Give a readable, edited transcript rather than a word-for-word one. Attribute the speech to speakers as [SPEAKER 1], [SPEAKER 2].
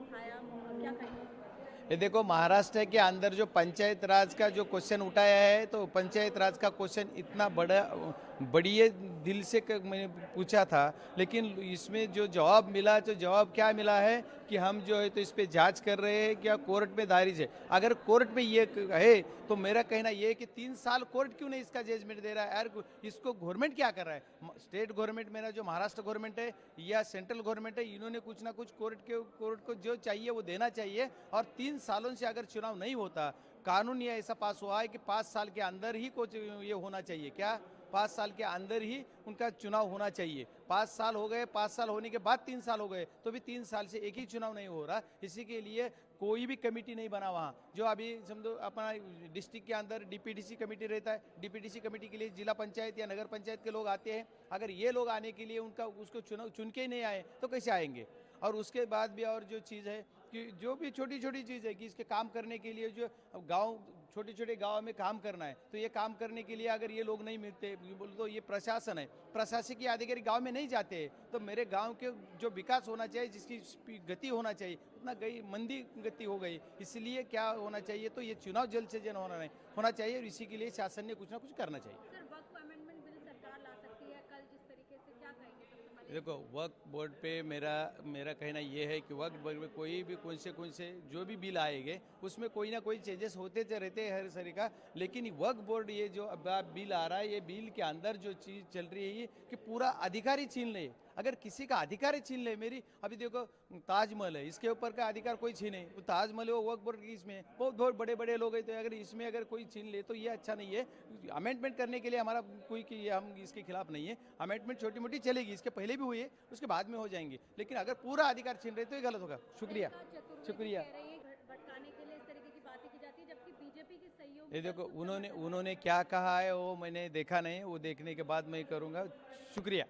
[SPEAKER 1] उठाया, क्या कहेंगे?
[SPEAKER 2] ये देखो, महाराष्ट्र के अंदर जो पंचायत राज का जो क्वेश्चन उठाया है, तो पंचायत राज का क्वेश्चन इतना बड़ा बड़ी दिल से मैंने पूछा था। लेकिन इसमें जो जवाब मिला, तो जवाब क्या मिला है कि हम जो है तो इस पे जांच कर रहे हैं, क्या कोर्ट में दायज है। अगर कोर्ट में ये है तो मेरा कहना ये है कि 3 साल कोर्ट क्यों नहीं इसका जजमेंट दे रहा है यार। इसको गवर्नमेंट क्या कर रहा है, स्टेट गवर्नमेंट, मेरा जो महाराष्ट्र गवर्नमेंट है या सेंट्रल गवर्नमेंट है, इन्होंने कुछ ना कुछ कोर्ट को जो चाहिए वो देना चाहिए। और 3 सालों से अगर चुनाव नहीं होता, कानून ये ऐसा पास हुआ है कि 5 साल के अंदर ही कुछ ये होना चाहिए, क्या 5 साल के अंदर ही उनका चुनाव होना चाहिए। 5 साल हो गए, 5 साल होने के बाद 3 साल हो गए, तो भी 3 साल से एक ही चुनाव नहीं हो रहा। इसी के लिए कोई भी कमेटी नहीं बना वहाँ। जो अभी समझो अपना डिस्ट्रिक्ट के अंदर डीपीडीसी कमेटी रहता है, डीपीडीसी कमेटी के लिए जिला पंचायत या नगर पंचायत के लोग आते हैं। अगर ये लोग आने के लिए उनका उसको चुनाव चुन के ही नहीं आए तो कैसे आएंगे। और उसके बाद भी और जो चीज़ है कि जो भी छोटी छोटी चीज़ है कि इसके काम करने के लिए जो गांव, छोटे छोटे गांव में काम करना है, तो ये काम करने के लिए अगर ये लोग नहीं मिलते, बोल तो ये प्रशासन है, प्रशासकीय अधिकारी गांव में नहीं जाते हैं, तो मेरे गांव के जो विकास होना चाहिए, जिसकी गति होना चाहिए, उतना गई मंदी गति हो गई। इसलिए क्या होना चाहिए, तो ये चुनाव जल्द से जल्द होना चाहिए और इसी के लिए शासन ने कुछ ना कुछ करना चाहिए।
[SPEAKER 1] सर, वक्फ अमेंडमेंट बिल सरकार ला सकती है कल जिस तरीके से, क्या कहेंगे सबसे पहले?
[SPEAKER 2] देखो, वक्फ बोर्ड पे मेरा मेरा कहना ये है कि वक्फ बोर्ड में कोई भी कौन से जो भी बिल आएंगे, उसमें कोई ना कोई चेंजेस होते रहते हैं हर सरी का। लेकिन वक्फ बोर्ड ये जो अब बिल आ रहा है, ये बिल के अंदर जो चीज़ चल रही है ये कि पूरा अधिकार ही छीन ले। अगर किसी का अधिकार ही छीन ले, मेरी अभी देखो ताजमहल है, इसके ऊपर का अधिकार कोई छीने, वो ताजमहल है, वो वक्फ बोर्ड की, इसमें बहुत बहुत बड़े बड़े लोग हैं, तो अगर इसमें अगर कोई छीन ले तो ये अच्छा नहीं है। अमेंडमेंट करने के लिए हमारा कोई कि हम इसके खिलाफ नहीं है। अमेंडमेंट छोटी मोटी चलेगी, इसके पहले भी हुई है, उसके बाद में हो जाएंगे, लेकिन अगर पूरा अधिकार छीन रहे तो ये गलत होगा। शुक्रिया।
[SPEAKER 1] रेखा चतुर्वेदी
[SPEAKER 2] शुक्रिया।
[SPEAKER 1] कह रही है भटकाने के लिए इस तरीके की बातें की जाती है, जबकि बीजेपी की
[SPEAKER 2] ये
[SPEAKER 1] सहयोगी दल
[SPEAKER 2] देखो,
[SPEAKER 1] खुद
[SPEAKER 2] उन्होंने
[SPEAKER 1] समर्थन कर
[SPEAKER 2] उन्होंने
[SPEAKER 1] रहे हैं।
[SPEAKER 2] क्या कहा है वो मैंने देखा नहीं, वो देखने के बाद मैं करूँगा। शुक्रिया।